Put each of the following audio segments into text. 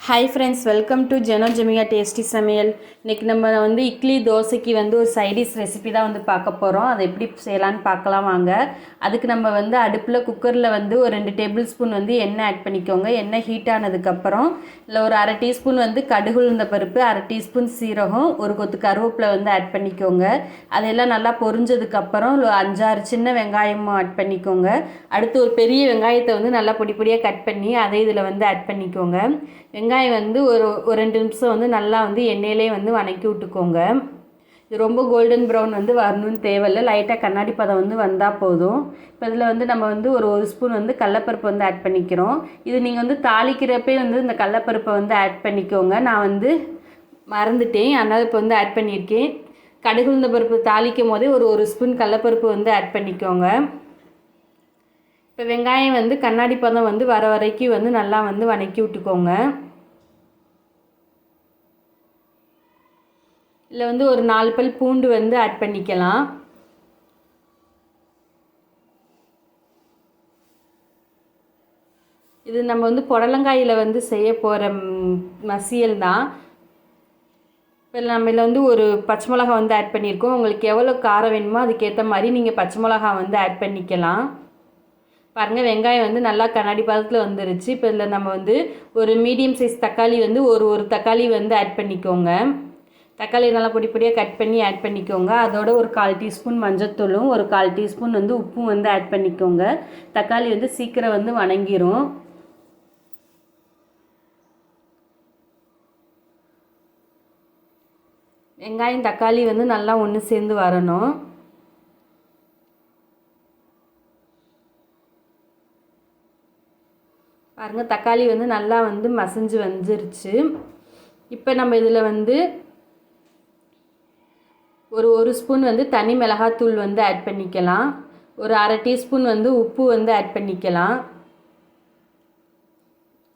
Hi friends, welcome to Jeno Jemica Tasty Samayal. இன்னைக்கு நம்ம வந்து இட்லி தோசைக்கு வந்து ஒரு சைட் டிஷ் ரெசிபி தான் வந்து பார்க்க போறோம். அதை எப்படி செய்யலாம்னு பார்க்கலாம் வாங்க. அதுக்கு நம்ம வந்து அடுப்புல குக்கர்ல வந்து ஒரு 2 டேபிள் ஸ்பூன் வந்து எண்ணெய் ஆட் பண்ணிக்கோங்க. எண்ணெய் ஹீட் ஆனதுக்கு அப்புறம் இல்ல ஒரு 1/2 டீஸ்பூன் வந்து கடுகு உளுந்த பருப்பு, 1/2 டீஸ்பூன் சீரகம், ஒரு கொத்து கருவேப்பிலை வந்து ஆட் பண்ணிக்கோங்க. அதெல்லாம் நல்லா பொரிஞ்சதுக்கு அப்புறம் 5-6 சின்ன வெங்காயம் ஆட் பண்ணிக்கோங்க. அடுத்து ஒரு பெரிய வெங்காயத்தை வந்து நல்லா பொடி பொடியா கட் பண்ணி அதை இதில் வந்து ஆட் பண்ணிக்கோங்க. வெங்காயம் வந்து ஒரு 2 நிமிஷம் வந்து நல்லா வந்து எண்ணெயிலே வந்து வணக்கி விட்டுக்கோங்க. இது ரொம்ப கோல்டன் ப்ரௌன் வந்து வரணும்னு தேவையில்லை, லைட்டாக கண்ணாடி பதம் வந்து வந்தால் போதும். இப்போ இதில் வந்து நம்ம வந்து ஒரு ஸ்பூன் வந்து கடலப்பருப்பு வந்து ஆட் பண்ணிக்கிறோம். இது நீங்கள் வந்து தாளிக்கிறப்பே வந்து இந்த கடலப்பருப்பை வந்து ஆட் பண்ணிக்கோங்க. நான் வந்து மறந்துட்டேன், அதனால் இப்போ வந்து ஆட் பண்ணியிருக்கேன். கடுகு உளுந்த பருப்பு தாளிக்கும் போதே ஒரு ஸ்பூன் கடலப்பருப்பு வந்து ஆட் பண்ணிக்கோங்க. இப்போ வெங்காயம் வந்து கண்ணாடி பதம் வந்து வர வரைக்கும் வந்து நல்லா வந்து வணக்கி விட்டுக்கோங்க. இதில் வந்து ஒரு 4 பல் பூண்டு வந்து ஆட் பண்ணிக்கலாம். இது நம்ம வந்து புடலங்காயில் வந்து செய்ய போகிற மசியல் தான். இப்போ நம்ம இதில் வந்து ஒரு பச்சை மிளகா வந்து ஆட் பண்ணியிருக்கோம். உங்களுக்கு எவ்வளோ காரம் வேணுமோ அதுக்கேற்ற மாதிரி நீங்கள் பச்சை மிளகா வந்து ஆட் பண்ணிக்கலாம். பாருங்கள், வெங்காயம் வந்து நல்லா கண்ணாடி பதத்தில் வந்துருச்சு. இப்போ இதில் நம்ம வந்து ஒரு மீடியம் சைஸ் தக்காளி வந்து ஒரு தக்காளி வந்து ஆட் பண்ணிக்கோங்க. தக்காளி நல்லா பொடி பொடியாக கட் பண்ணி ஆட் பண்ணிக்கோங்க. அதோட ஒரு 1/4 டீஸ்பூன் மஞ்சத்தூளும் ஒரு 1/4 டீஸ்பூன் வந்து உப்பும் வந்து ஆட் பண்ணிக்கோங்க. தக்காளி வந்து சீக்கிரம் வந்து வணங்கிரும். வெங்காயம் தக்காளி வந்து நல்லா ஒன்று சேர்ந்து வரணும். பாருங்கள், தக்காளி வந்து நல்லா வந்து மசிஞ்சு வந்துருச்சு. இப்போ நம்ம இதில் வந்து ஒரு ஸ்பூன் வந்து தனி மிளகாத்தூள் வந்து ஆட் பண்ணிக்கலாம். ஒரு 1/2 டீஸ்பூன் வந்து உப்பு வந்து ஆட் பண்ணிக்கலாம்.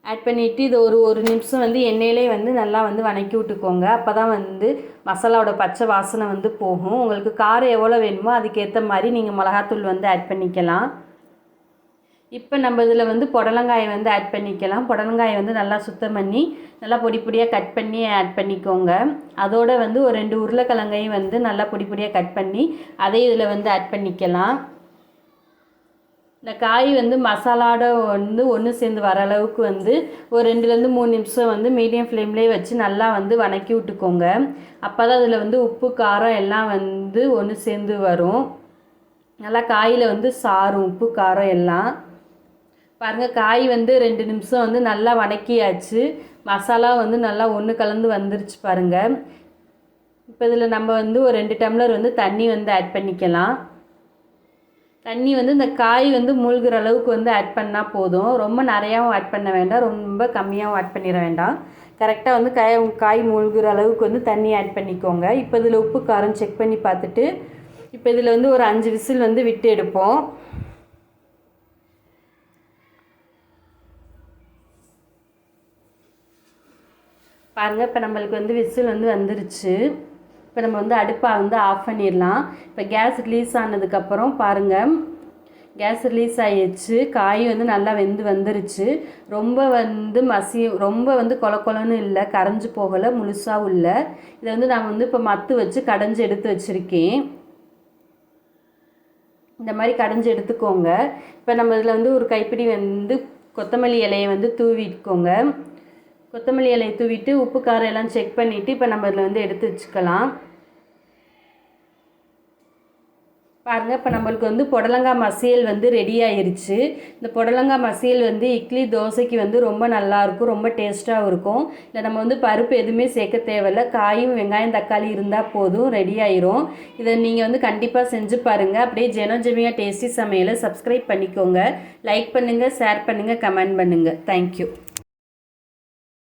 ஆட் பண்ணிவிட்டு இது ஒரு நிமிஷம் வந்து எண்ணெயிலே வந்து நல்லா வந்து வணக்கி விட்டுக்கோங்க. அப்போ தான் வந்து மசாலாவோட பச்சை வாசனை வந்து போகும். உங்களுக்கு காரம் எவ்வளோ வேணுமோ அதுக்கேற்ற மாதிரி நீங்கள் மிளகாத்தூள் வந்து ஆட் பண்ணிக்கலாம். இப்போ நம்ம இதில் வந்து புடலங்காயை வந்து ஆட் பண்ணிக்கலாம். புடலங்காயை வந்து நல்லா சுத்தம் பண்ணி நல்லா பொடி பொடியாக கட் பண்ணி ஆட் பண்ணிக்கோங்க. அதோடு வந்து ஒரு 2 உருளைக்கிழங்கையும் வந்து நல்லா பொடி பொடியாக கட் பண்ணி அதை இதில் வந்து ஆட் பண்ணிக்கலாம். இந்த காய் வந்து மசாலாவோட வந்து ஒன்று சேர்ந்து வர அளவுக்கு வந்து ஒரு 2லேருந்து 3 நிமிஷம் வந்து மீடியம் ஃப்ளேம்லேயே வச்சு நல்லா வந்து வணக்கி விட்டுக்கோங்க. அப்போ தான் அதில் வந்து உப்பு காரம் எல்லாம் வந்து ஒன்று சேர்ந்து வரும். நல்லா காயில் வந்து சாரும் உப்பு காரம் எல்லாம். பாருங்கள், காய் வந்து 2 நிமிஷம் வந்து நல்லா வணக்கியாச்சு. மசாலா வந்து நல்லா ஒன்று கலந்து வந்துருச்சு பாருங்கள். இப்போ இதில் நம்ம வந்து ஒரு 2 டம்ளர் வந்து தண்ணி வந்து ஆட் பண்ணிக்கலாம். தண்ணி வந்து இந்த காய் வந்து மூழ்கிற அளவுக்கு வந்து ஆட் பண்ணால் போதும். ரொம்ப நிறையாவும் ஆட் பண்ண வேண்டாம், ரொம்ப கம்மியாகவும் ஆட் பண்ணிட வேண்டாம். கரெக்டாக வந்து காய் மூழ்கிற அளவுக்கு வந்து தண்ணி ஆட் பண்ணிக்கோங்க. இப்போ இதில் உப்பு காரம் செக் பண்ணி பார்த்துட்டு இப்போ இதில் வந்து ஒரு 5 விசில் வந்து விட்டு எடுப்போம். பாருங்கள், இப்போ நம்மளுக்கு வந்து விசில் வந்து வந்துருச்சு. இப்போ நம்ம வந்து அடுப்பை வந்து ஆஃப் பண்ணிடலாம். இப்போ கேஸ் ரிலீஸ் ஆனதுக்கப்புறம் பாருங்கள், கேஸ் ரிலீஸ் ஆகிடுச்சு. காய் வந்து நல்லா வெந்து வந்துருச்சு. ரொம்ப வந்து ரொம்ப வந்து கொலன்னு இல்லை, கரைஞ்சி போகலை, முழுசாகவும் இல்லை. இதை வந்து நான் வந்து இப்போ மத்து வச்சு கடைஞ்சி எடுத்து வச்சுருக்கேன். இந்த மாதிரி கடைஞ்சி எடுத்துக்கோங்க. இப்போ நம்ம இதில் வந்து ஒரு கைப்பிடி வந்து கொத்தமல்லி இலையை வந்து தூவிட்டுக்கோங்க. கொத்தமல்லி இலையை தூவிட்டு உப்பு காரம் எல்லாம் செக் பண்ணிவிட்டு இப்போ நம்ம இதில் வந்து எடுத்து வச்சுக்கலாம். பாருங்கள், இப்போ நம்மளுக்கு வந்து புடலங்காய் மசியல் வந்து ரெடி ஆயிருச்சு. இந்த புடலங்காய் மசியல் வந்து இட்லி தோசைக்கு வந்து ரொம்ப நல்லாயிருக்கும், ரொம்ப டேஸ்ட்டாகவும் இருக்கும். இல்லை நம்ம வந்து பருப்பு எதுவுமே சேர்க்க தேவையில்லை, காயும் வெங்காயம் தக்காளி இருந்தால் போதும், ரெடி ஆயிரும். இதை நீங்கள் வந்து கண்டிப்பாக செஞ்சு பாருங்கள். அப்படியே ஜெனோ ஜெமியா டேஸ்டி சமையலை சப்ஸ்கிரைப் பண்ணிக்கோங்க. லைக் பண்ணுங்கள், ஷேர் பண்ணுங்கள், கமெண்ட் பண்ணுங்கள். தேங்க்யூ.